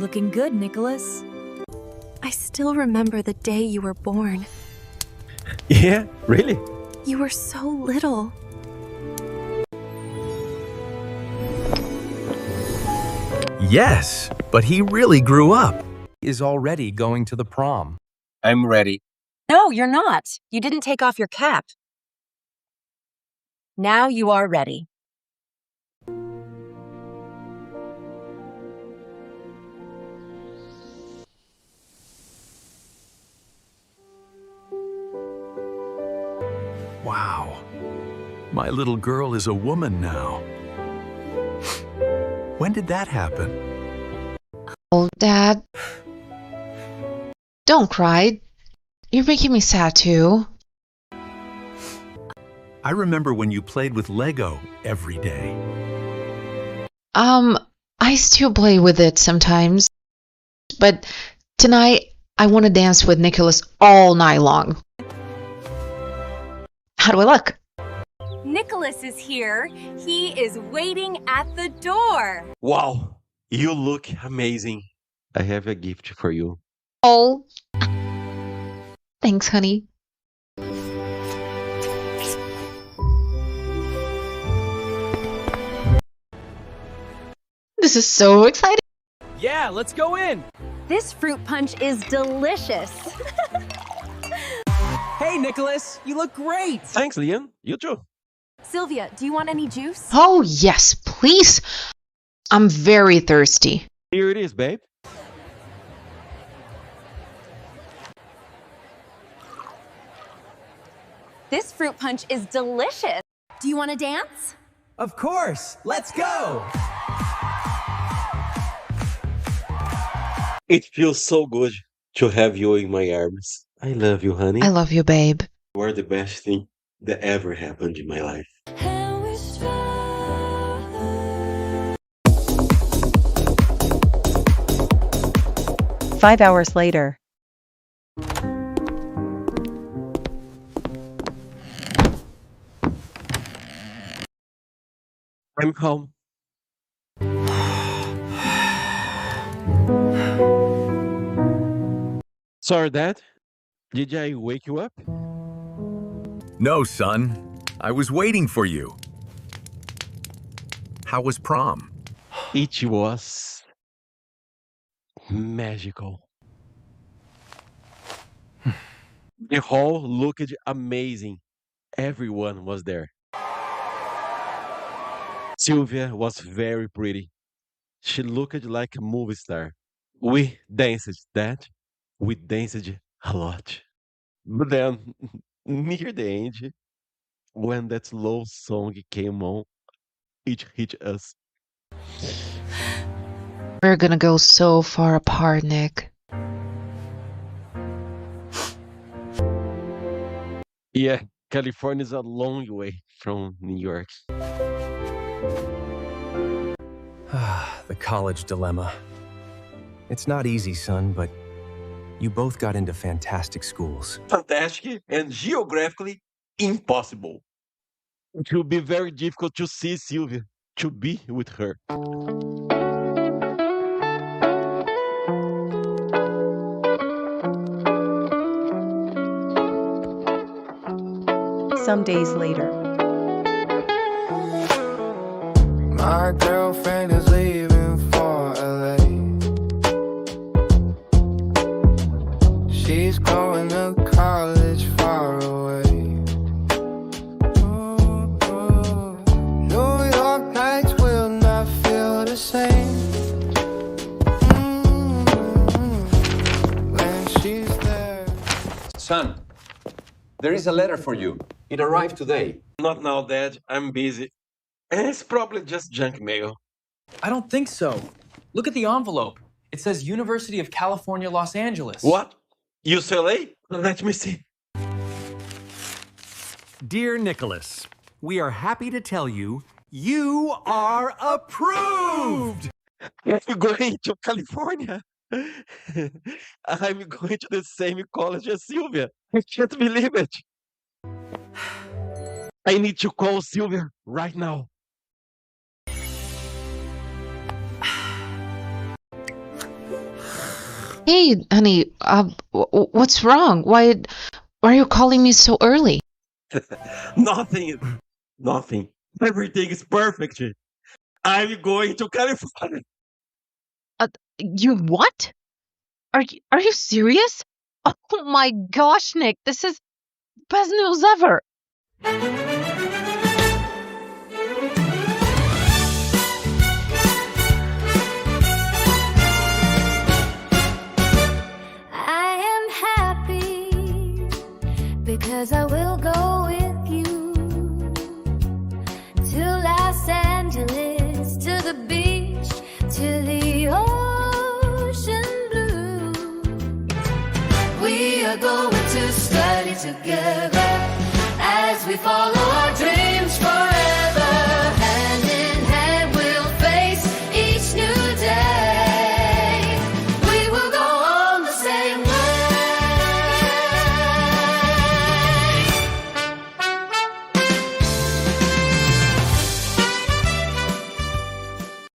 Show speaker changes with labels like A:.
A: Looking good, Nicholas.
B: I still remember the day you were born.
C: Yeah, really?
B: You were so little.
D: Yes, but he really grew up. He is already going to the prom.
C: I'm ready.
E: No, you're not. You didn't take off your cap. Now you are ready.
D: Wow. My little girl is a woman now. When did that happen?
F: Oh, Dad. Don't cry. You're making me sad too.
D: I remember when you played with Lego every day.
F: I still play with it sometimes. But tonight, I want to dance with Nicholas all night long. How do I look?
A: Nicholas is here. He is waiting at the door.
C: Wow, you look amazing. I have a gift for you.
F: Oh. Thanks, honey. This is so exciting.
G: Yeah, let's go in.
E: This fruit punch is delicious.
G: Hey, Nicholas, you look great.
C: Thanks, Liam. You too.
A: Sylvia, do you want any juice?
F: Oh, yes, please. I'm very thirsty.
C: Here it is, babe.
A: This fruit punch is delicious. Do you want to dance?
G: Of course, let's go.
C: It feels so good to have you in my arms. I love you, honey.
F: I love you, babe.
C: You are the best thing that ever happened in my life.
E: 5 hours later.
C: I'm home. Sorry, Dad. Did I wake you up?
D: No, son. I was waiting for you. How was prom?
C: It was magical. The hall looked amazing. Everyone was there. Sylvia was very pretty. She looked like a movie star. We danced, Dad. We danced a lot. But then, near the end, when that slow song came on, it hit us.
F: We're gonna go so far apart, Nick.
C: Yeah, California is a long way from New York.
D: The college dilemma. It's not easy, son, but you both got into fantastic schools.
C: Fantastic and geographically impossible. It will be very difficult to see Sylvia, to be with her.
E: Some days later.
H: My girlfriend is leaving for LA. She's going to college far away. New York nights will not feel the same. When she's there.
I: Son, there is a letter for you. It arrived today.
C: Not now, Dad. I'm busy. And it's probably just junk mail.
G: I don't think so. Look at the envelope. It says University of California, Los Angeles.
C: What? UCLA? Let me see.
D: Dear Nicholas, we are happy to tell you, you are approved!
C: I'm going to California. I'm going to the same college as Sylvia. I can't believe it. I need to call Sylvia right now.
F: Hey, honey, what's wrong? Why are you calling me so early?
C: Nothing. Nothing. Everything is perfect. I'm going to California.
J: You what? Are you serious? Oh my gosh, Nick, this is best news ever.
K: I am happy because I will go with you to Los Angeles, to the beach, to the ocean blue. We are going to study together as we follow our dreams.